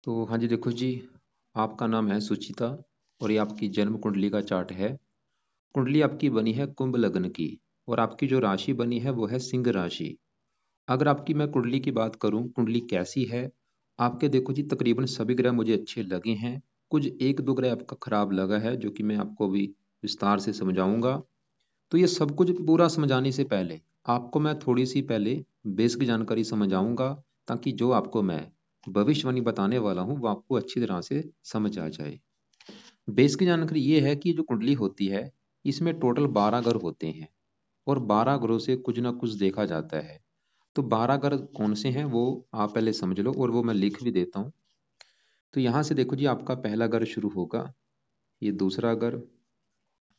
तो हाँ जी, देखो जी, आपका नाम है सुचिता और ये आपकी जन्म कुंडली का चार्ट है। कुंडली आपकी बनी है कुंभ लग्न की और आपकी जो राशि बनी है वो है सिंह राशि। अगर आपकी मैं कुंडली की बात करूं, कुंडली कैसी है? आपके देखो जी, तकरीबन सभी ग्रह मुझे अच्छे लगे हैं। कुछ एक दो ग्रह आपका खराब लगा है, जो कि मैं आपको अभी विस्तार से समझाऊंगा। तो ये सब कुछ पूरा समझाने से पहले आपको मैं थोड़ी सी पहले बेसिक जानकारी समझाऊंगा, ताकि जो आपको मैं भविष्यवाणी बताने वाला हूँ वो आपको अच्छी तरह से समझ आ जाए। बेसिक जानकारी ये है कि जो कुंडली होती है, इसमें टोटल 12 ग्रह होते हैं और 12 ग्रहों से कुछ ना कुछ देखा जाता है। तो 12 ग्रह कौन से हैं वो आप पहले समझ लो, और वो मैं लिख भी देता हूँ। तो यहाँ से देखो जी, आपका पहला ग्रह शुरू होगा, ये दूसरा ग्रह,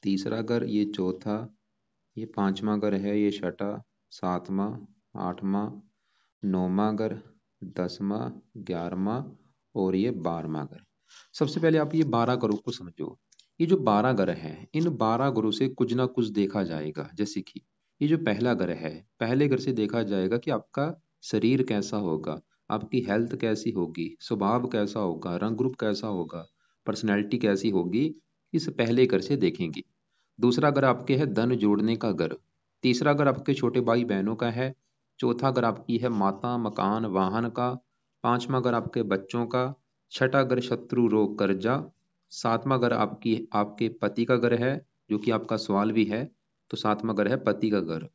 तीसरा ग्रह, ये चौथा, ये पांचवा ग्रह है, ये छठा, सातवां, आठवां, नौवां ग्रह, 10वां, 11वां और ये 12वां ग्रह। सबसे पहले आप ये 12 ग्रहों को समझो। ये जो 12 ग्रह हैं, इन 12 ग्रहों से कुछ ना कुछ देखा जाएगा। जैसे कि ये जो पहला ग्रह है, पहले ग्रह से देखा जाएगा कि आपका शरीर कैसा होगा, आपकी हेल्थ कैसी होगी, स्वभाव कैसा होगा, रंग रूप कैसा होगा, पर्सनैलिटी कैसी होगी, इस पहले ग्रह से देखेंगे। दूसरा घर आपके है धन जोड़ने का घर। तीसरा घर आपके छोटे भाई बहनों का है। चौथा घर आपकी है माता, मकान, वाहन का। पांचवा घर आपके बच्चों का। छठा घर शत्रु, रोग, कर्जा। सातवां घर आपकी आपके पति का घर है, जो कि आपका सवाल भी है। तो सातवां घर है पति का घर।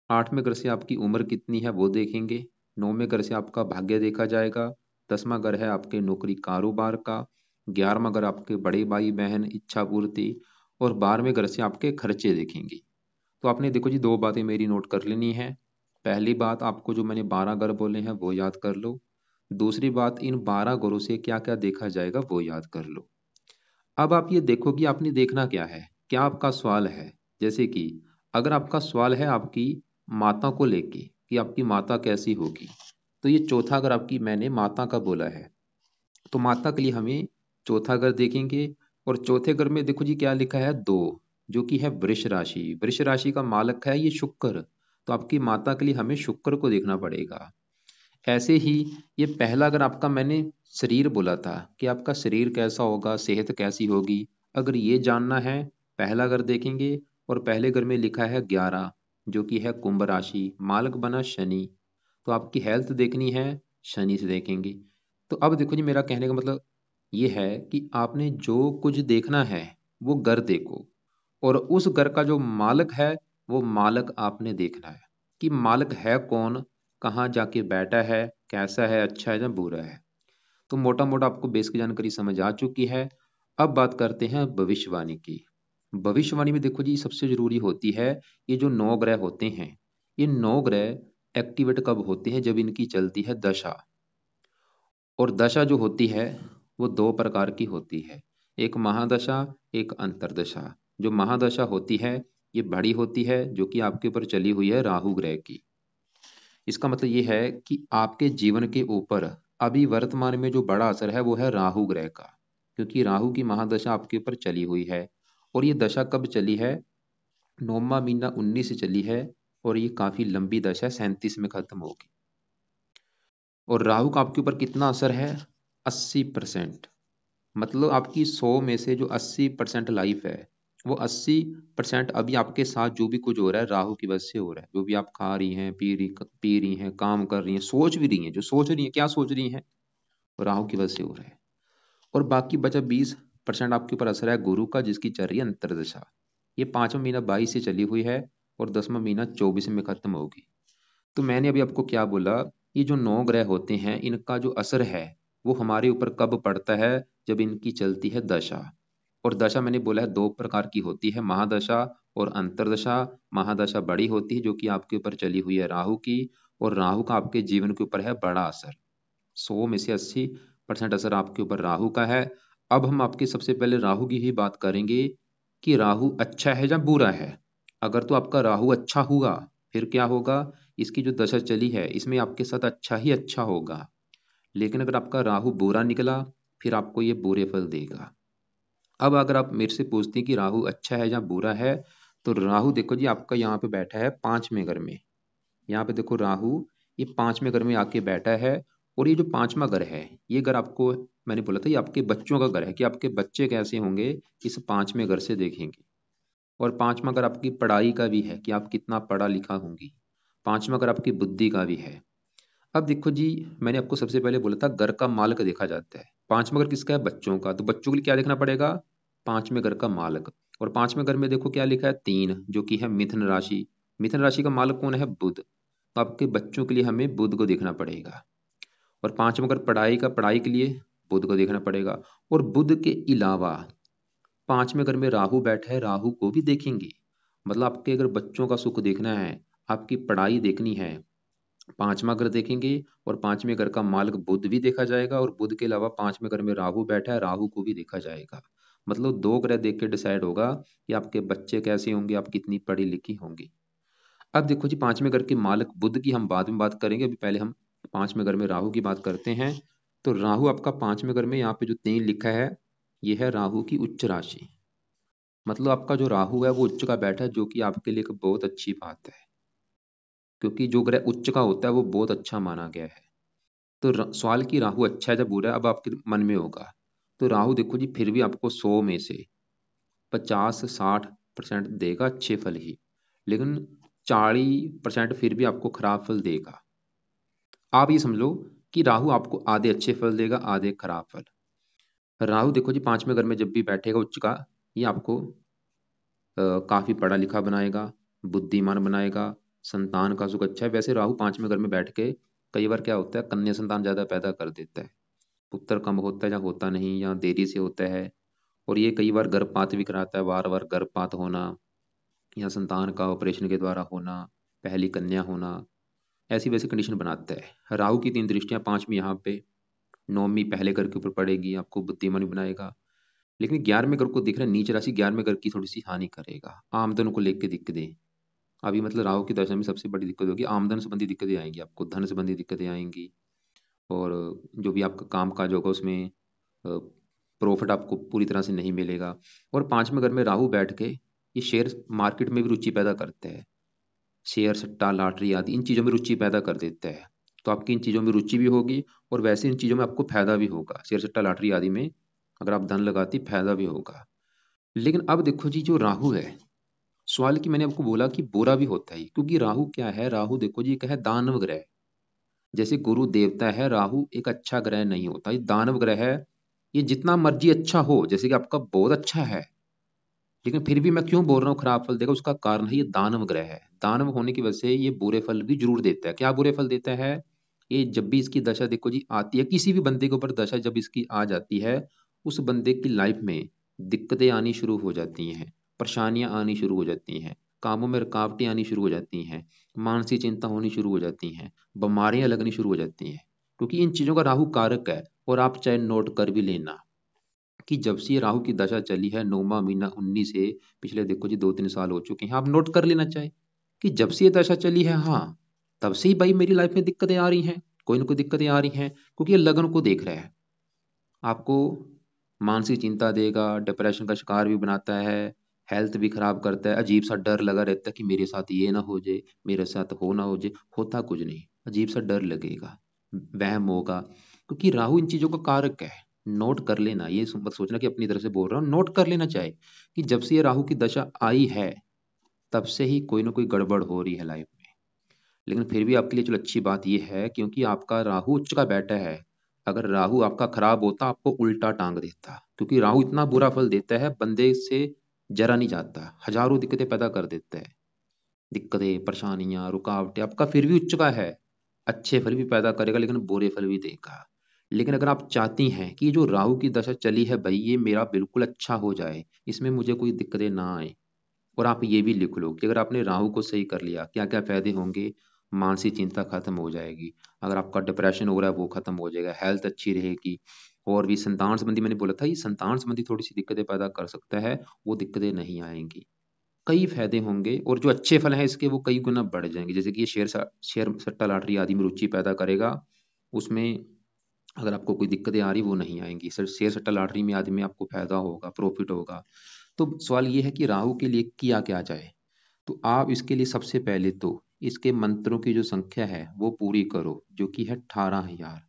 आठवें घर से आपकी उम्र कितनी है वो देखेंगे। नौवें घर से आपका भाग्य देखा जाएगा। 10वां घर है आपके नौकरी कारोबार का। 11वां घर आपके बड़े भाई बहन, इच्छा पूर्ति। और 12वें घर से आपके खर्चे देखेंगे। तो आपने देखो जी, दो बातें मेरी नोट कर लेनी है। पहली बात, आपको जो मैंने 12 घर बोले हैं वो याद कर लो। दूसरी बात, इन 12 घरों से क्या क्या देखा जाएगा वो याद कर लो। अब आप ये देखो कि आपने देखना क्या है, क्या आपका सवाल है। जैसे कि अगर आपका सवाल है आपकी माता को लेके कि आपकी माता कैसी होगी, तो ये चौथा अगर आपकी मैंने माता का बोला है, तो माता के लिए हमें चौथा घर देखेंगे। और चौथे घर में देखो जी क्या लिखा है, दो, जो कि है वृष राशि। वृष राशि का मालक है ये शुक्र। तो आपकी माता के लिए हमें शुक्र को देखना पड़ेगा। ऐसे ही ये पहला अगर आपका मैंने शरीर बोला था कि आपका शरीर कैसा होगा, सेहत कैसी होगी, अगर ये जानना है, पहला घर देखेंगे। और पहले घर में लिखा है 11, जो कि है कुंभ राशि, मालक बना शनि। तो आपकी हेल्थ देखनी है, शनि से देखेंगे। तो अब देखो जी, मेरा कहने का मतलब ये है कि आपने जो कुछ देखना है वो घर देखो, और उस घर का जो मालक है वो मालक आपने देखना है कि मालक है कौन, कहाँ जाके बैठा है, कैसा है, अच्छा है या बुरा है। तो मोटा मोटा आपको बेसिक जानकारी समझ आ चुकी है। अब बात करते हैं भविष्यवाणी की। भविष्यवाणी में देखो जी, सबसे जरूरी होती है ये जो 9 ग्रह होते हैं, ये 9 ग्रह एक्टिवेट कब होते हैं, जब इनकी चलती है दशा। और दशा जो होती है वो दो प्रकार की होती है, एक महादशा, एक अंतरदशा। जो महादशा होती है ये बड़ी होती है, जो कि आपके ऊपर चली हुई है राहु ग्रह की। इसका मतलब ये है कि आपके जीवन के ऊपर अभी वर्तमान में जो बड़ा असर है वो है राहु ग्रह का, क्योंकि राहु की महादशा आपके ऊपर चली हुई है। और ये दशा कब चली है, नौवां महीना 19 से चली है, और ये काफी लंबी दशा है, 37 में खत्म होगी। और राहु का आपके ऊपर कितना असर है, 80%। मतलब आपकी 100 में से जो 80% लाइफ है, वो 80% अभी आपके साथ जो भी कुछ हो रहा है राहु की वजह से हो रहा है। जो भी आप खा रही हैं, पी रही हैं, काम कर रही हैं, सोच भी रही हैं, जो सोच रही हैं, क्या सोच रही हैं, वो राहु की वजह से हो रहा है। और बाकी बचा 20% आपके ऊपर असर है गुरु का, जिसकी चल रही है अंतरदशा। ये पांचवा महीना 22 से चली हुई है और 10वां महीना 24 में खत्म होगी। तो मैंने अभी आपको क्या बोला, ये जो 9 ग्रह होते हैं इनका जो असर है वो हमारे ऊपर कब पड़ता है, जब इनकी चलती है दशा। और दशा मैंने बोला है दो प्रकार की होती है, महादशा और अंतरदशा। महादशा बड़ी होती है, जो कि आपके ऊपर चली हुई है राहु की, और राहु का आपके जीवन के ऊपर है बड़ा असर। 100 में से 80% असर आपके ऊपर राहु का है। अब हम आपके सबसे पहले राहु की ही बात करेंगे कि राहु अच्छा है या बुरा है। अगर तो आपका राहु अच्छा हुआ, फिर क्या होगा, इसकी जो दशा चली है इसमें आपके साथ अच्छा ही अच्छा होगा। लेकिन अगर आपका राहु बुरा निकला, फिर आपको ये बुरे फल देगा। अब अगर आप मेरे से पूछते हैं कि राहु अच्छा है या बुरा है, तो राहु देखो जी आपका यहाँ पे बैठा है 5वें घर में। यहाँ पे देखो राहु ये 5वें घर में आके बैठा है। और ये जो पांचवा घर है, ये घर आपको मैंने बोला था ये आपके बच्चों का घर है, कि आपके बच्चे कैसे होंगे इस पांचवें घर से देखेंगे। और पांचवा घर आपकी पढ़ाई का भी है, कि आप कितना पढ़ा लिखा होंगी। पांचवा घर आपकी बुद्धि का भी है। अब देखो जी, मैंने आपको सबसे पहले बोला था घर का मालिक देखा जाता है। पांचवा घर किसका है? बच्चों का। तो बच्चों के लिए क्या देखना पड़ेगा? पांचवें घर का मालिक। और पांचवें घर में देखो क्या लिखा है? 3, जो कि है मिथुन राशि। मिथुन राशि का मालिक कौन है? बुध। तो आपके बच्चों के लिए हमें बुध को देखना पड़ेगा। और पांचवा घर पढ़ाई का, पढ़ाई के लिए बुध को देखना पड़ेगा। और बुध के अलावा पांचवें घर में राहु बैठा है, राहु को भी देखेंगे। मतलब आपके अगर बच्चों का सुख देखना है, आपकी पढ़ाई देखनी है, पांचवा घर देखेंगे। और पांचवें घर का मालिक बुध भी देखा जाएगा, और बुध के अलावा पांचवें घर में राहु बैठा है, राहु को भी देखा जाएगा। मतलब 2 ग्रह देख के डिसाइड होगा कि आपके बच्चे कैसे होंगे, आप कितनी पढ़ी लिखी होंगी। अब देखो जी, पांचवें घर के मालिक बुध की हम बाद में बात करेंगे, अभी पहले हम पांचवें घर में राहु की बात करते हैं। तो राहु आपका पांचवें घर में, यहाँ पे जो 3 लिखा है, ये है राहु की उच्च राशि। मतलब आपका जो राहु है वो उच्च का बैठा है, जो कि आपके लिए एक बहुत अच्छी बात है, क्योंकि जो ग्रह उच्च का होता है वो बहुत अच्छा माना गया है। तो सवाल की राहु अच्छा है जब बुरा है, अब आपके मन में होगा। तो राहु देखो जी, फिर भी आपको 100 में से 50-60% देगा अच्छे फल ही, लेकिन 40% फिर भी आपको खराब फल देगा। आप ये समझ लो कि राहु आपको आधे अच्छे फल देगा, आधे खराब फल। राहु देखो जी, पांचवें घर में जब भी बैठेगा उच्च का, ये आपको काफी पढ़ा लिखा बनाएगा, बुद्धिमान बनाएगा, संतान का सुख अच्छा है। वैसे राहु पांचवें घर में बैठ के कई बार क्या होता है, कन्या संतान ज्यादा पैदा कर देता है। पुत्र कम होता है या होता नहीं, या देरी से होता है। और ये कई बार गर्भपात भी कराता है, बार बार गर्भपात होना, या संतान का ऑपरेशन के द्वारा होना, पहली कन्या होना, ऐसी वैसी कंडीशन बनाता है। राहु की 3 दृष्टियां, पांचवी यहाँ पे, नौवीं पहले घर के ऊपर पड़ेगी, आपको बुद्धिमान बनाएगा। लेकिन 11वें घर को दिख रहा है नीच राशि, 11वें घर की थोड़ी सी हानि करेगा, आमदन को लेकर दिक्कतें। अभी मतलब राहु की दशा में सबसे बड़ी दिक्कत होगी, आमदन संबंधी दिक्कतें आएंगी, आपको धन संबंधी दिक्कतें आएंगी। और जो भी आपका काम काज होगा उसमें प्रॉफिट आपको पूरी तरह से नहीं मिलेगा। और पांचवें घर में राहु बैठ के ये शेयर मार्केट में भी रुचि पैदा करते हैं, शेयर सट्टा लॉटरी आदि इन चीज़ों में रुचि पैदा कर देते हैं। तो आपकी इन चीज़ों में रुचि भी होगी, और वैसे इन चीज़ों में आपको फायदा भी होगा, शेयर सट्टा लॉटरी आदि में अगर आप धन लगाती फायदा भी होगा। लेकिन अब देखो जी, जो राहु है, सवाल की मैंने आपको बोला कि बुरा भी होता है, क्योंकि राहु क्या है? राहु देखो जी, एक है दानव ग्रह। जैसे गुरु देवता है, राहु एक अच्छा ग्रह नहीं होता, ये दानव ग्रह है। ये जितना मर्जी अच्छा हो, जैसे कि आपका बहुत अच्छा है, लेकिन फिर भी मैं क्यों बोल रहा हूँ खराब फल देगा, उसका कारण है ये दानव ग्रह है। दानव होने की वजह से ये बुरे फल भी जरूर देता है। क्या बुरे फल देता है? ये जब भी इसकी दशा देखो जी आती है, किसी भी बंदे के ऊपर दशा जब इसकी आ जाती है, उस बंदे की लाइफ में दिक्कतें आनी शुरू हो जाती हैं, परेशानियां आनी शुरू हो जाती हैं, कामों में रुकावटें आनी शुरू हो जाती हैं, मानसिक चिंता होनी शुरू हो जाती हैं, बीमारियां लगनी शुरू हो जाती हैं, क्योंकि इन चीजों का राहु कारक है। और आप चाहे नोट कर भी लेना कि जब से ये राहु की दशा चली है, 9वां महीना 19 से, पिछले देखो जी 2-3 साल हो चुके हैं, आप नोट कर लेना चाहे कि जब से ये दशा चली है, हाँ, तब से ही भाई मेरी लाइफ में दिक्कतें आ रही हैं, कोई ना कोई दिक्कतें आ रही हैं, क्योंकि ये लगन को देख रहा है। आपको मानसिक चिंता देगा, डिप्रेशन का शिकार भी बनाता है, हेल्थ भी खराब करता है, अजीब सा डर लगा रहता है कि मेरे साथ ये ना हो जाए, मेरे साथ हो ना हो जाए। होता कुछ नहीं, अजीब सा डर लगेगा, वहम होगा, क्योंकि राहु इन चीजों का कारक है। नोट कर लेना, ये मत सोचना कि अपनी तरफ से बोल रहा हूँ, नोट कर लेना चाहे कि जब से ये राहु की दशा आई है, तब से ही कोई ना कोई गड़बड़ हो रही है लाइफ में। लेकिन फिर भी आपके लिए चलो अच्छी बात यह है, क्योंकि आपका राहु उच्च का बैठा है। अगर राहु आपका खराब होता, आपको उल्टा टांग देता, क्योंकि राहु इतना बुरा फल देता है, बंदे से जरा नहीं जाता, हजारों दिक्कतें पैदा कर देता है। दिक्कतें, परेशानियां, रुकावटें, आपका फिर भी उच्च का है, अच्छे फल भी पैदा करेगा, लेकिन बुरे फल भी देगा। लेकिन अगर आप चाहती हैं कि जो राहु की दशा चली है भाई, ये मेरा बिल्कुल अच्छा हो जाए, इसमें मुझे कोई दिक्कतें ना आए, और आप ये भी लिख लो कि अगर आपने राहु को सही कर लिया, क्या क्या फायदे होंगे। मानसिक चिंता खत्म हो जाएगी, अगर आपका डिप्रेशन हो रहा है वो खत्म हो जाएगा, हेल्थ अच्छी रहेगी। और भी संतान संबंधी मैंने बोला था, ये संतान संबंधी थोड़ी सी दिक्कतें पैदा कर सकता है, वो दिक्कतें नहीं आएंगी। कई फायदे होंगे, और जो अच्छे फल हैं इसके वो कई गुना बढ़ जाएंगे। जैसे कि ये शेयर सट्टा लॉटरी आदि में रुचि पैदा करेगा, उसमें अगर आपको कोई दिक्कतें आ रही वो नहीं आएंगी। सर शेयर सट्टा लॉटरी में आदि में आपको फायदा होगा, प्रॉफिट होगा। तो सवाल ये है कि राहु के लिए किया क्या जाए। तो आप इसके लिए सबसे पहले तो इसके मंत्रों की जो संख्या है वो पूरी करो, जो कि है 18,000।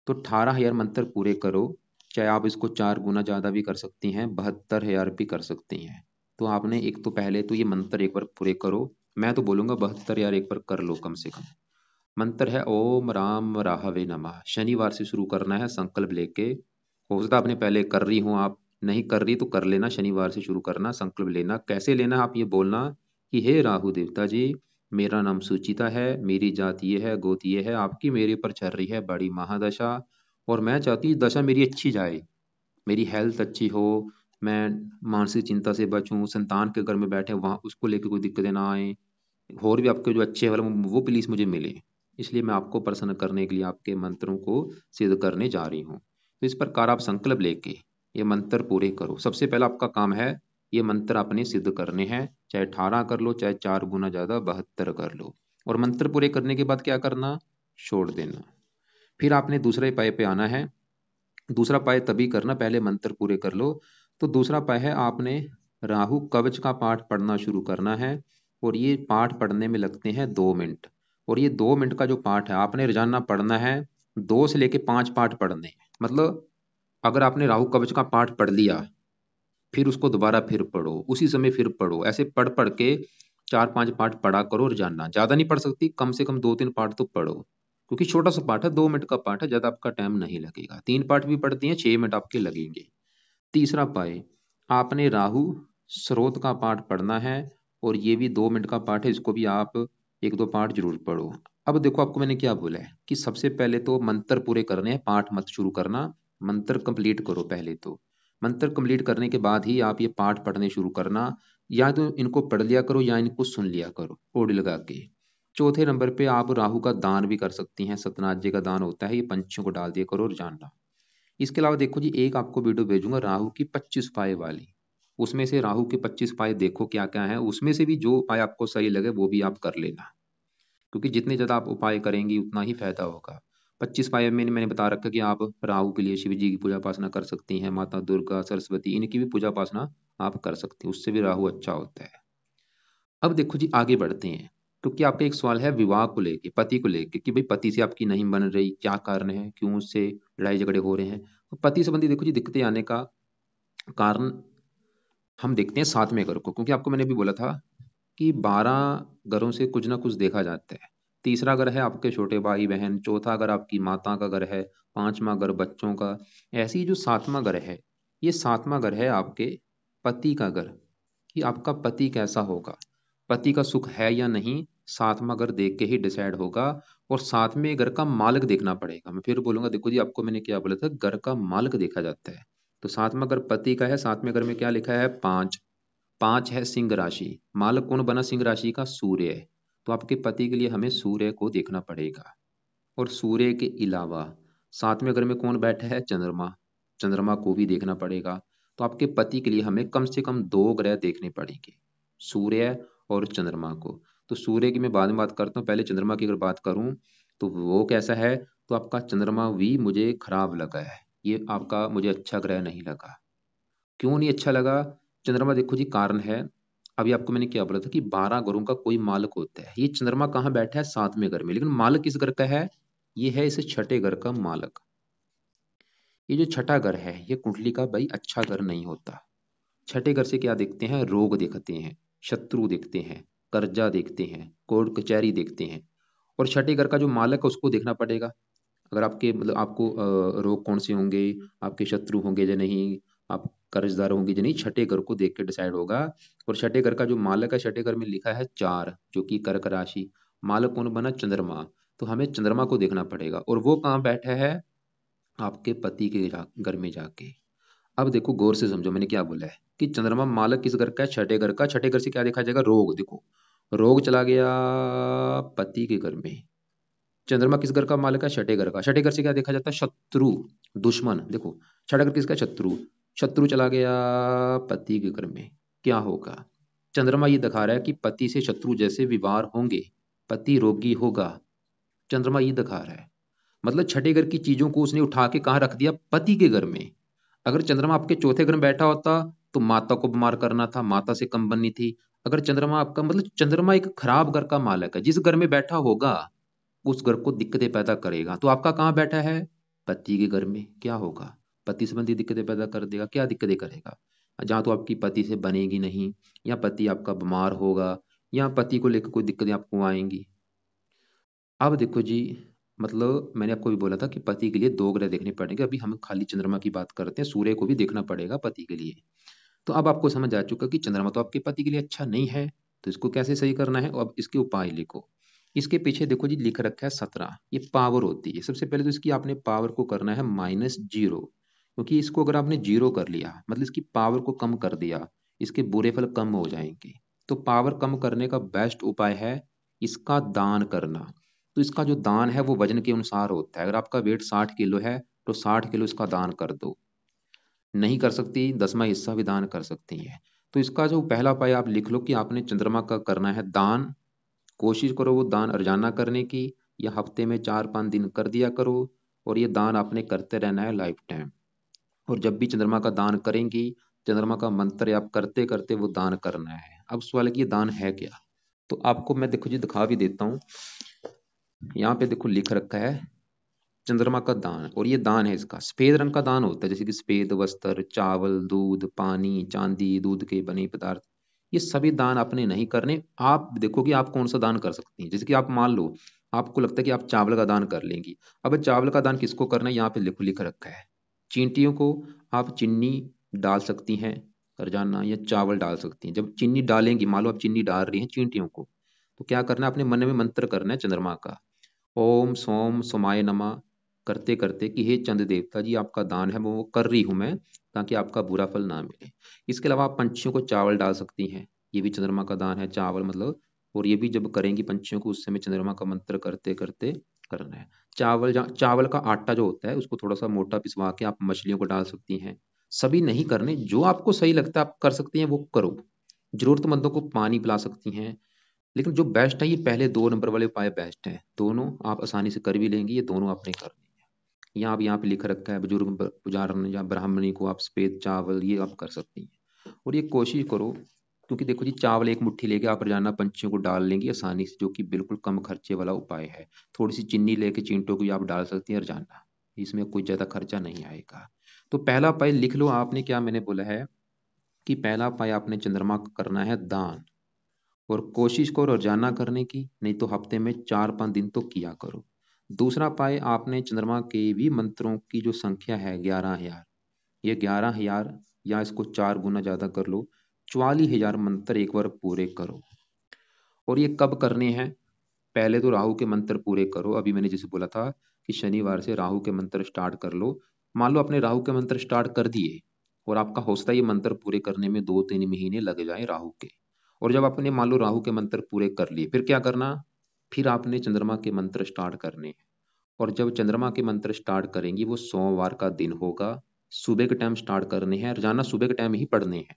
तो 18,000 मंत्र पूरे करो, चाहे आप इसको 4 गुना ज़्यादा भी कर सकती हैं, 72,000 भी कर सकती हैं। तो आपने एक तो पहले तो ये मंत्र एक बार पूरे करो, मैं तो बोलूँगा 72,000 एक बार कर लो कम से कम। मंत्र है ओम राम राहवे नमः। शनिवार से शुरू करना है संकल्प लेके। हो सकता है आपने पहले कर रही हो, आप नहीं कर रही तो कर लेना, शनिवार से शुरू करना, संकल्प लेना। कैसे लेना, आप ये बोलना कि हे राहु देवता जी, मेरा नाम सुचिता है, मेरी जात ये है, गोत ये है, आपकी मेरे ऊपर चल रही है बड़ी महादशा, और मैं चाहती हूँ दशा मेरी अच्छी जाए, मेरी हेल्थ अच्छी हो, मैं मानसिक चिंता से बचूं, संतान के घर में बैठे वहाँ उसको लेकर कोई दिक्कतें ना आए, और भी आपके जो अच्छे वाले वो प्लीज मुझे मिले। इसलिए मैं आपको प्रसन्न करने के लिए आपके मंत्रों को सिद्ध करने जा रही हूँ। तो इस प्रकार आप संकल्प लेके ये मंत्र पूरे करो। सबसे पहला आपका काम है ये मंत्र आपने सिद्ध करने हैं, चाहे 18 कर लो, चाहे 4 गुना ज्यादा 72 कर लो। और मंत्र पूरे करने के बाद क्या करना, छोड़ देना। फिर आपने दूसरे पाए पे आना है। दूसरा पाय तभी करना, पहले मंत्र पूरे कर लो। तो दूसरा पाय है आपने राहु कवच का पाठ पढ़ना शुरू करना है, और ये पाठ पढ़ने में लगते हैं 2 मिनट। और ये 2 मिनट का जो पाठ है आपने रोजाना पढ़ना है, 2 से लेके 5 पाठ पढ़ने हैं। मतलब अगर आपने राहु कवच का पाठ पढ़ लिया, फिर उसको दोबारा फिर पढ़ो, उसी समय फिर पढ़ो, ऐसे पढ़ पढ़ के 4-5 पाठ पढ़ा करो रोजाना। ज्यादा नहीं पढ़ सकती, कम से कम 2-3 पाठ तो पढ़ो, क्योंकि छोटा सा पाठ है, 2 मिनट का पाठ है, ज्यादा आपका टाइम नहीं लगेगा। 3 पाठ भी पढ़ती हैं, 6 मिनट आपके लगेंगे। तीसरा पाए आपने राहु स्रोत का पाठ पढ़ना है, और ये भी 2 मिनट का पाठ है, इसको भी आप 1-2 पाठ जरूर पढ़ो। अब देखो आपको मैंने क्या बोला है कि सबसे पहले तो मंत्र पूरे करने हैं, पाठ मत शुरू करना, मंत्र कंप्लीट करो पहले तो। मंत्र कंप्लीट करने के बाद ही आप ये पाठ पढ़ने शुरू करना, या तो इनको पढ़ लिया करो या इनको सुन लिया करो ओड लगा के। चौथे नंबर पे आप राहु का दान भी कर सकती हैं, सतनाथ जी का दान होता है, ये पंछियों को डाल दिया करो और जानना। इसके अलावा देखो जी, एक आपको वीडियो भेजूंगा राहु की 25 पाए वाली, उसमें से राहु के 25 पाए देखो क्या क्या है, उसमें से भी जो उपाय आपको सही लगे वो भी आप कर लेना, क्योंकि जितने ज्यादा आप उपाय करेंगी उतना ही फायदा होगा। 25 पाए में मैंने बता रखा कि आप राहु के लिए शिव जी की पूजा उपासना कर सकती हैं, माता दुर्गा सरस्वती इनकी भी पूजा उपासना आप कर सकती हैं, उससे भी राहु अच्छा होता है। अब देखो जी आगे बढ़ते हैं, क्योंकि आपका एक सवाल है विवाह को लेके, पति को लेके, कि भाई पति से आपकी नहीं बन रही, क्या कारण है, क्यों उससे लड़ाई झगड़े हो रहे हैं। तो पति संबंधी देखो जी दिक्कतें आने का कारण हम देखते हैं 7वें घर को, क्योंकि आपको मैंने भी बोला था कि 12 घरों से कुछ ना कुछ देखा जाता है। तीसरा घर है आपके छोटे भाई बहन, चौथा घर आपकी माता का घर है, 5वां घर बच्चों का। ऐसे ही जो 7वां घर है, ये 7वां घर है आपके पति का घर, कि आपका पति कैसा होगा, पति का सुख है या नहीं, 7वां घर देख के ही डिसाइड होगा। और 7वें घर का मालिक देखना पड़ेगा। मैं फिर बोलूंगा, देखो जी आपको मैंने क्या बोला था, घर का मालिक देखा जाता है। तो 7वां घर पति का है, 7वें घर में क्या लिखा है, 5। 5 है सिंह राशि, मालक कौन बना सिंह राशि का, सूर्य है। तो आपके पति के लिए हमें सूर्य को देखना पड़ेगा। और सूर्य के अलावा 7वें घर में कौन बैठा है, चंद्रमा, चंद्रमा को भी देखना पड़ेगा। तो आपके पति के लिए हमें कम से कम 2 ग्रह देखने पड़ेंगे, सूर्य और चंद्रमा को। तो सूर्य की मैं बाद में बात करता हूँ, पहले चंद्रमा की अगर बात करूं तो वो कैसा है। तो आपका चंद्रमा भी मुझे खराब लगा है, ये आपका मुझे अच्छा ग्रह नहीं लगा। क्यों नहीं अच्छा लगा, चंद्रमा देखो जी कारण है, अभी आपको मैंने क्या बोला था कि 12 घरों का कोई मालक होता है, ये चंद्रमा कहाँ बैठा है, 7वें घर में, लेकिन मालक किस घर का है, ये है इस छठे घर का मालक। ये जो छठा घर है ये कुंडली का भाई अच्छा घर नहीं होता। छठे घर से क्या देखते हैं, रोग देखते हैं, शत्रु देखते हैं, कर्जा देखते हैं, कोर्ट कचहरी देखते हैं। और छठे घर का जो मालक है उसको देखना पड़ेगा। अगर आपके मतलब आपको रोग कौन से होंगे, आपके शत्रु होंगे या नहीं, आप कर्जदार होंगे या नहीं, छठे घर को देख के डिसाइड होगा। और छठे घर का जो मालक है, छठे घर में लिखा है 4, जो कि कर्क राशि, मालक कौन बना, चंद्रमा। तो हमें चंद्रमा को देखना पड़ेगा, और वो कहाँ बैठा है, आपके पति के घर में जाके। अब देखो गौर से समझो मैंने क्या बोला है, कि चंद्रमा मालक किस घर का है, छठे घर का। छठे घर से क्या देखा जाएगा, रोग। देखो रोग चला गया पति के घर में, चंद्रमा किस घर का मालिक है, छठे घर का। छठे घर से क्या देखा जाता है, शत्रु, दुश्मन। देखो छठा घर किसका, शत्रु, शत्रु चला गया पति के घर में, क्या होगा, चंद्रमा ये दिखा रहा है कि पति से शत्रु जैसे व्यवहार होंगे, पति रोगी होगा, चंद्रमा ये दिखा रहा है। मतलब छठे घर की चीजों को उसने उठा के कहाँ रख दिया, पति के घर में। अगर चंद्रमा आपके चौथे घर में बैठा होता तो माता को बीमार करना था, माता से कम बननी थी। अगर चंद्रमा आपका मतलब चंद्रमा एक खराब घर का मालक है, जिस घर में बैठा होगा उस घर को दिक्कतें पैदा करेगा। तो आपका कहाँ बैठा है, पति के घर में क्या होगा, पति संबंधी दिक्कतें पैदा कर देगा। क्या दिक्कतें करेगा? जहाँ तो आपकी पति से बनेगी नहीं, या पति आपका बीमार होगा, या पति को लेकर कोई दिक्कतें आपको आएंगी। अब देखो जी, मतलब मैंने आपको भी बोला था कि पति के लिए दो ग्रह देखने पड़ेंगे। अभी हम खाली चंद्रमा की बात करते हैं, सूर्य को भी देखना पड़ेगा पति के लिए। तो अब आपको समझ आ चुका कि चंद्रमा तो आपके पति के लिए अच्छा नहीं है, तो इसको कैसे सही करना है। अब इसके उपाय लिखो। इसके पीछे देखो जी, लिख रखा है 17, ये पावर होती है। सबसे पहले तो इसकी आपने पावर को करना है -0, क्योंकि इसको अगर आपने जीरो कर लिया मतलब इसकी पावर को कम कर दिया, इसके बुरे फल कम हो जाएंगे। तो पावर कम करने का बेस्ट उपाय है इसका दान करना। तो इसका जो दान है वो वजन के अनुसार होता है। अगर आपका वेट 60 किलो है तो 60 किलो इसका दान कर दो। नहीं कर सकती, 10वां हिस्सा भी दान कर सकती हैं। तो इसका जो पहला उपाय आप लिख लो कि आपने चंद्रमा का करना है दान। कोशिश करो वो दान रोजाना करने की, या हफ्ते में 4-5 दिन कर दिया करो। और ये दान आपने करते रहना है लाइफ टाइम। और जब भी चंद्रमा का दान करेंगी, चंद्रमा का मंत्र आप करते करते वो दान करना है। अब सवाल है कि ये दान है क्या। तो आपको मैं देखो जी दिखा भी देता हूँ। यहाँ पे देखो लिख रखा है चंद्रमा का दान, और ये दान है इसका सफेद रंग का दान होता है, जैसे कि सफेद वस्त्र, चावल, दूध, पानी, चांदी, दूध के बने पदार्थ। ये सभी दान आपने नहीं करने। आप देखो कि आप कौन सा दान कर सकती हैं। जैसे कि आप मान लो आपको लगता है कि आप चावल का दान कर लेंगी। अब चावल का दान किसको करना है, यहाँ पे लिख रखा है चींटियों को। आप चीनी डाल सकती हैं रोजाना, या चावल डाल सकती हैं। जब चीनी डालेंगी, मान लो आप चीनी डाल रही हैं चींटियों को, तो क्या करना है, अपने मन में मंत्र करना है चंद्रमा का, ओम सोम सोमाय नमः, करते करते कि हे चंद्र देवता जी, आपका दान है वो कर रही हूं मैं, ताकि आपका बुरा फल ना मिले। इसके अलावा आप पंछियों को चावल डाल सकती हैं, ये भी चंद्रमा का दान है, चावल मतलब। और ये भी जब करेंगी पंछियों को, उस समय चंद्रमा का मंत्र करते करते करना है। चावल का आटा जो होता है उसको थोड़ा सा मोटा पिसवा के आप मछलियों को डाल सकती हैं। सभी नहीं करने, जो आपको सही लगता है आप कर सकती हैं वो करो। जरूरतमंदों को पानी पिला सकती हैं। लेकिन जो बेस्ट है, ये पहले 2 नंबर वाले उपाय बेस्ट हैं। दोनों आप आसानी से कर भी लेंगी, ये दोनों आपने करनी है। यहाँ पे लिख रखा है बुजुर्ग पुजारन या ब्राह्मणी को आप सफेद चावल ये आप कर सकती हैं। और ये कोशिश करो, क्योंकि देखो जी चावल एक मुट्ठी लेके आप रोजाना पंछियों को डाल लेंगी आसानी से, जो कि बिल्कुल कम खर्चे वाला उपाय है। थोड़ी सी चीनी लेके चींटों को आप डाल सकती हैं रोजाना, इसमें कोई ज्यादा खर्चा नहीं आएगा। तो पहला उपाय लिख लो आपने, क्या मैंने बोला है कि पहला उपाय आपने चंद्रमा का करना है दान। और कोशिश करो रोजाना करने की, नहीं तो हफ्ते में 4-5 दिन तो किया करो। दूसरा पाए आपने चंद्रमा के भी मंत्रों की जो संख्या है 11,000, ये 11,000 या इसको 4 गुना ज्यादा कर लो, 44,000 मंत्र एक बार पूरे करो। और ये कब करने हैं, पहले तो राहु के मंत्र पूरे करो। अभी मैंने जैसे बोला था कि शनिवार से राहु के मंत्र स्टार्ट कर लो। मान लो अपने राहु के मंत्र स्टार्ट कर दिए, और आपका हो सकता है ये मंत्र पूरे करने में 2-3 महीने लग जाए राहु के। और जब आपने मान लो राहु के मंत्र पूरे कर लिए, फिर क्या करना, फिर आपने चंद्रमा के मंत्र स्टार्ट करने हैं। और जब चंद्रमा के मंत्र स्टार्ट करेंगी, वो सोमवार का दिन होगा, सुबह के टाइम स्टार्ट करने हैं, रोजाना सुबह के टाइम ही पढ़ने हैं।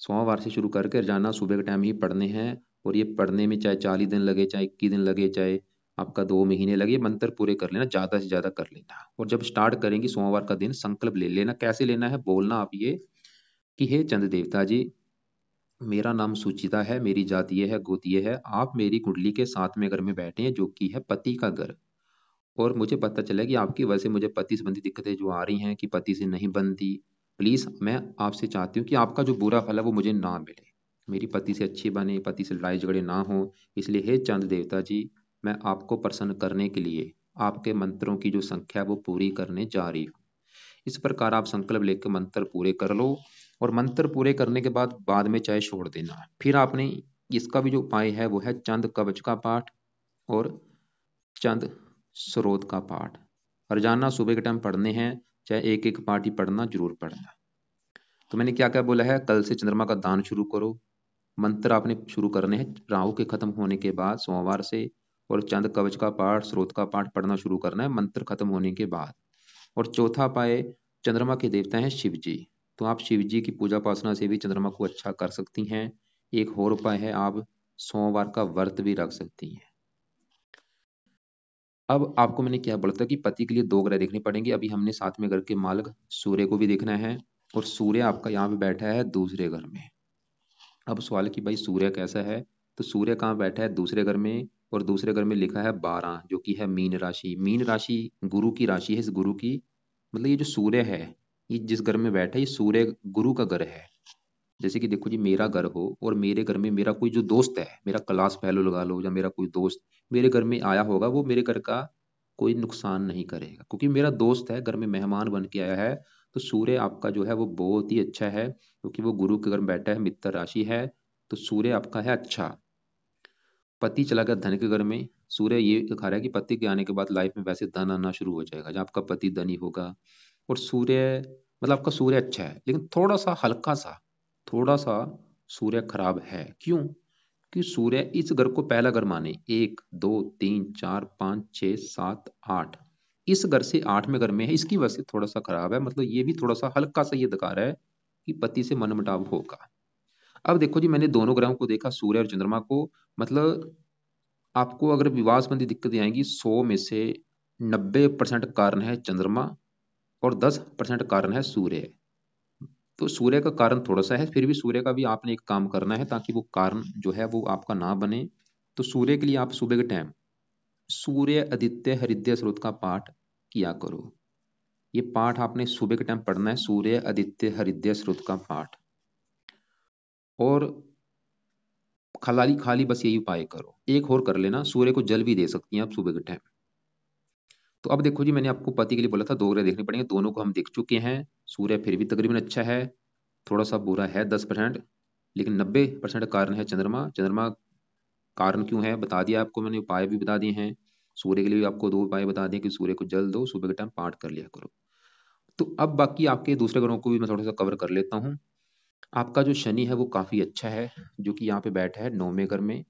सोमवार से शुरू करके रोजाना सुबह के टाइम ही पढ़ने हैं। और ये पढ़ने में चाहे 40 दिन लगे, चाहे 21 दिन लगे, चाहे आपका 2 महीने लगे, मंत्र पूरे कर लेना, ज्यादा से ज्यादा कर लेना। और जब स्टार्ट करेंगी सोमवार का दिन, संकल्प ले लेना। कैसे लेना है, बोलना आप ये कि हे चंद्र देवता जी, मेरा नाम सुचिता है, मेरी जाति ये है, गोत्र ये है, आप मेरी कुंडली के 7वें घर में बैठे हैं, जो कि है पति का घर। और मुझे पता चला कि आपकी वजह से मुझे पति संबंधी दिक्कतें जो आ रही हैं कि पति से नहीं बनती। प्लीज मैं आपसे चाहती हूँ कि आपका जो बुरा फल है वो मुझे ना मिले, मेरी पति से अच्छी बने, पति से लड़ाई झगड़े ना हो। इसलिए हे चंद्र देवता जी, मैं आपको प्रसन्न करने के लिए आपके मंत्रों की जो संख्या है वो पूरी करने जा रही हूँ। इस प्रकार आप संकल्प लेकर मंत्र पूरे कर लो। और मंत्र पूरे करने के बाद में चाहे छोड़ देना। फिर आपने इसका भी जो उपाय है वो है चंद कवच का पाठ और चंद स्रोत का पाठ। रोजाना सुबह के टाइम पढ़ने हैं, चाहे एक एक पाठ ही पढ़ना, जरूर पढ़ना। तो मैंने क्या क्या बोला है, कल से चंद्रमा का दान शुरू करो। मंत्र आपने शुरू करने हैं राहु के खत्म होने के बाद सोमवार से। और चंद कवच का पाठ, स्रोत का पाठ पढ़ना शुरू करना है मंत्र खत्म होने के बाद। और चौथा पाए, चंद्रमा के देवता हैं शिव जी, तो आप शिव जी की पूजा उपासना से भी चंद्रमा को अच्छा कर सकती हैं। एक और उपाय है, आप सोमवार का व्रत भी रख सकती हैं। अब आपको मैंने क्या बोला था कि पति के लिए दो ग्रह देखने पड़ेंगे। अभी हमने 7वें घर के मालक सूर्य को भी देखना है, और सूर्य आपका यहाँ पे बैठा है दूसरे घर में। अब सवाल कि भाई सूर्य कैसा है, तो सूर्य कहाँ बैठा है, दूसरे घर में, और दूसरे घर में लिखा है 12 जो कि है मीन राशि। मीन राशि गुरु की राशि है। इस गुरु की मतलब ये जो सूर्य है, ये जिस घर में बैठा है, ये सूर्य गुरु का घर है। जैसे कि देखो जी, मेरा घर हो और मेरे घर में मेरा कोई जो दोस्त है, मेरा क्लास फेलो लगा लो, या मेरा कोई दोस्त मेरे घर में आया होगा, वो मेरे घर का कोई नुकसान नहीं करेगा क्योंकि मेरा दोस्त है, घर में मेहमान बन के आया है। तो सूर्य आपका जो है वो बहुत ही अच्छा है क्योंकि वो गुरु के घर में बैठा है, मित्र राशि है। तो सूर्य आपका है अच्छा। पति चला गया धन के घर में। सूर्य ये दिखा रहा है कि पति के आने के बाद लाइफ में वैसे धन आना शुरू हो जाएगा जब आपका पति धनी होगा। और सूर्य मतलब आपका सूर्य अच्छा है, लेकिन थोड़ा सा हल्का सा, थोड़ा सा सूर्य खराब है। क्यों? कि सूर्य इस घर को पहला घर माने, 1 2 3 4 5 6 7 8, इस घर से 8वें घर में है, इसकी वजह से थोड़ा सा खराब है। मतलब ये भी थोड़ा सा हल्का सा ये दिखा रहा है कि पति से मनमुटाव होगा। अब देखो जी, मैंने दोनों ग्रहों को देखा, सूर्य और चंद्रमा को। मतलब आपको अगर विवाह संबंधी दिक्कतें आएंगी, 100 में से 90% कारण है चंद्रमा और 10% कारण है सूर्य। तो सूर्य का कारण थोड़ा सा है, फिर भी सूर्य का भी आपने एक काम करना है ताकि वो कारण जो है वो आपका ना बने। तो सूर्य के लिए आप सुबह के टाइम सूर्य आदित्य हृदय स्रोत का पाठ किया करो। ये पाठ आपने सुबह के टाइम पढ़ना है, सूर्य आदित्य हृदय स्रोत का पाठ। और खाली खाली बस यही उपाय करो। एक और कर लेना, सूर्य को जल भी दे सकती हैं आप सुबह के टाइम। तो अब देखो जी, मैंने आपको पति के लिए बोला था 2 ग्रह देखने पड़ेंगे, दोनों को हम देख चुके हैं। सूर्य फिर भी तकरीबन अच्छा है, थोड़ा सा बुरा है 10%, लेकिन 90% कारण है चंद्रमा। चंद्रमा कारण क्यों है बता दिया आपको मैंने, उपाय भी बता दिए हैं। सूर्य के लिए भी आपको 2 उपाय बता दिए कि सूर्य को जल दो, सुबह के टाइम पाठ कर लिया करो। तो अब बाकी आपके दूसरे ग्रहों को भी मैं थोड़ा सा कवर कर लेता हूँ। आपका जो शनि है वो काफी अच्छा है, जो कि यहाँ पे बैठा है 9वें घर में।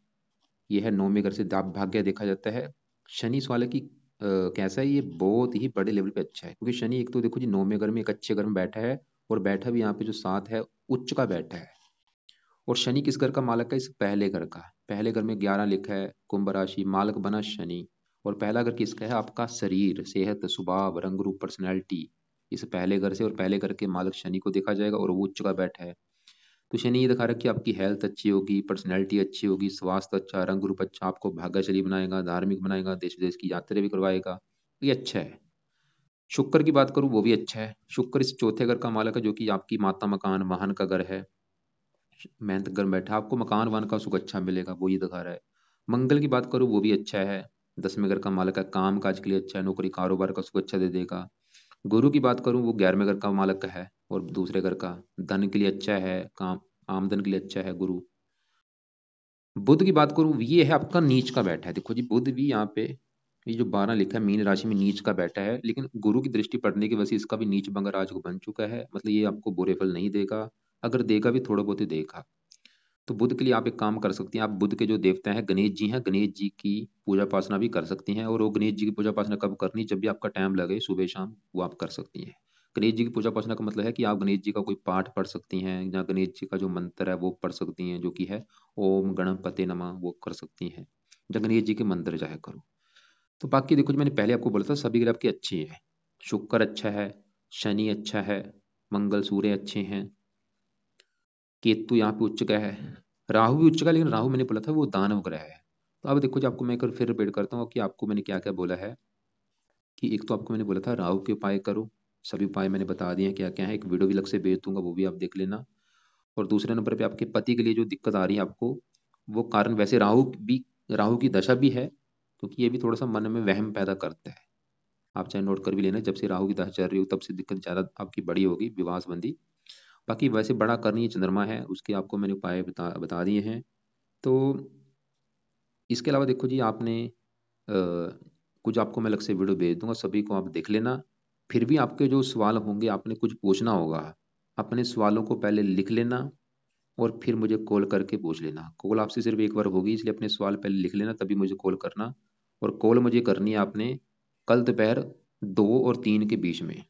ये है 9वें घर से भाग्य देखा जाता है। शनि इस वाले की कैसा है, ये बहुत ही बड़े लेवल पे अच्छा है क्योंकि शनि एक तो देखो जी 9वें घर में एक अच्छे घर में बैठा है, और बैठा भी यहाँ पे जो 7 है उच्च का बैठा है। और शनि किस घर का मालक है? इस पहले घर का। पहले घर में 11 लिखा है, कुंभ राशि, मालक बना शनि। और पहला घर किसका है? आपका शरीर, सेहत, स्वभाव, रंग रूप, पर्सनैलिटी। इस पहले घर से और पहले घर के मालक शनि को देखा जाएगा, और वो उच्च का बैठा है। तो शनि ये दिखा रहा है कि आपकी हेल्थ अच्छी होगी, पर्सनैलिटी अच्छी होगी, स्वास्थ्य अच्छा, रंग रूप अच्छा, आपको भाग्यशाली बनाएगा, धार्मिक बनाएगा, देश विदेश की यात्रा भी करवाएगा। ये अच्छा है। शुक्र की बात करूं वो भी अच्छा है। शुक्र इस चौथे घर का मालक है, जो कि आपकी माता, मकान, वाहन का घर है। मेहनत घर में बैठा, आपको मकान वाहन का सुख अच्छा मिलेगा, वो ये दिखा रहा है। मंगल की बात करूं वो भी अच्छा है, 10वें घर का मालक है, काम काज के लिए अच्छा है, नौकरी कारोबार का सुख अच्छा दे देगा। गुरु की बात करूं वो 11वें घर का मालक है, और दूसरे घर का धन के लिए अच्छा है, काम आमदन के लिए अच्छा है गुरु। बुध की बात करूं, ये है आपका नीच का बैठा है। देखो जी, बुध भी यहाँ पे ये जो 12 लिखा है मीन राशि में नीच का बैठा है, लेकिन गुरु की दृष्टि पड़ने की वजह से इसका भी नीच भंग राज को बन चुका है। मतलब ये आपको बुरे फल नहीं देगा, अगर देगा भी थोड़ा बहुत ही देगा। तो बुध के लिए आप एक काम कर सकती हैं, आप बुध के जो देवता हैं गणेश जी हैं, गणेश जी की पूजा पासना भी कर सकती हैं। और वो गणेश जी की पूजा पासना कब करनी? जब भी आपका टाइम लगे, सुबह शाम, वो आप कर सकती हैं। गणेश जी की पूजा पासना का मतलब है कि आप गणेश जी का कोई पाठ पढ़ सकती हैं, या गणेश जी का जो मंत्र है वो पढ़ सकती हैं, जो कि है ओम गणपते नमः, वो कर सकती हैं। या गणेश जी के मंदिर जाया करो। तो बाकी देखो जो मैंने पहले आपको बोला था, सभी ग्रह आपके अच्छे हैं। शुक्र अच्छा है, शनि अच्छा है, मंगल सूर्य अच्छे हैं, केतु यहाँ पे उच्च का है, राहु भी उच्च का है, लेकिन राहु मैंने बोला था वो दानव ग्रह है। तो अब देखो जी, आपको मैं एक बार फिर रिपीट करता हूँ कि आपको मैंने क्या क्या बोला है। कि एक तो आपको मैंने बोला था राहु के उपाय करो, सभी उपाय मैंने बता दिए हैं क्या क्या है, एक वीडियो भी अलग से भेज दूंगा, वो भी आप देख लेना। और दूसरे नंबर पे आपके पति के लिए जो दिक्कत आ रही है आपको, वो कारण वैसे राहु की दशा भी है, क्योंकि ये भी थोड़ा सा मन में वहम पैदा करता है। आप चाहे नोट कर भी लेना, जब से राहु की दशा चल रही हो तब से दिक्कत ज्यादा आपकी बड़ी होगी विवाह संबंधी। बाकी वैसे बड़ा करनी चंद्रमा है, उसके आपको मैंने उपाय बता दिए हैं। तो इसके अलावा देखो जी, आपने कुछ आपको मैं अलग से वीडियो भेज दूंगा, सभी को आप देख लेना। फिर भी आपके जो सवाल होंगे, आपने कुछ पूछना होगा, अपने सवालों को पहले लिख लेना, और फिर मुझे कॉल करके पूछ लेना। कॉल आपसे सिर्फ एक बार होगी, इसलिए अपने सवाल पहले लिख लेना, तभी मुझे कॉल करना। और कॉल मुझे करनी है आपने कल दोपहर 2 और 3 के बीच में।